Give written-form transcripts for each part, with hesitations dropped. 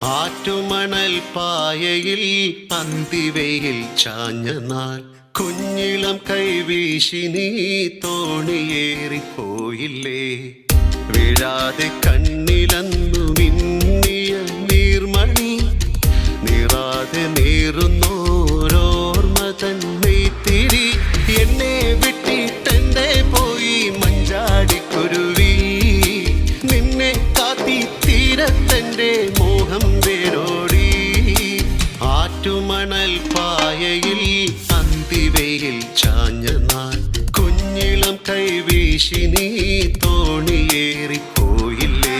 ആറ്റുമണൽ പായയിൽ അന്തിവയിൽ ചാഞ്ഞ നാൾ കുഞ്ഞിളം കൈവീശി നീ തോണിയേറിപ്പോയില്ലേ. വീഴാതെ കണ്ണിലന്നു മിന്നിയ നീർമണി നീറാതെ നീറുന്നോരോർമ്മ തന്നെത്തിരി എന്നെ വിട്ടിട്ടെന്റെ പോയി മഞ്ചാടിക്കുരുവി നിന്നെ കാത്തി തീരത്തെന്റെ മോഹം വേരോടി. ആറ്റുമണൽ പായയിൽ അന്തിവയിൽ ചാഞ്ഞ നാൾ കുഞ്ഞിളം കൈവീശി നീ തോണിയേറിപ്പോയില്ലേ.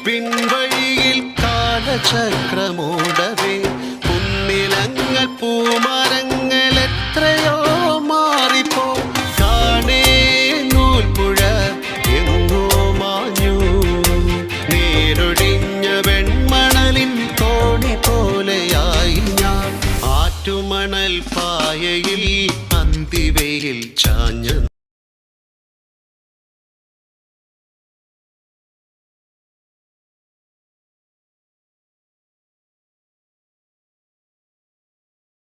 പിൻവഴിയിൽ കാലചക്രമോടവേ കുന്നിലങ്ങൾ പൂമരങ്ങൾ എത്രയോ മാറിപ്പോ. കാണേ നൂൽപ്പുഴ എങ്ങോ മാഞ്ഞു നേരൊടിഞ്ഞ വെൺമണലിൻ തോണി പോലെയായി ഞാൻ. ആറ്റുമണൽ പായയിൽ അന്തിവയിൽ ചാഞ്ഞ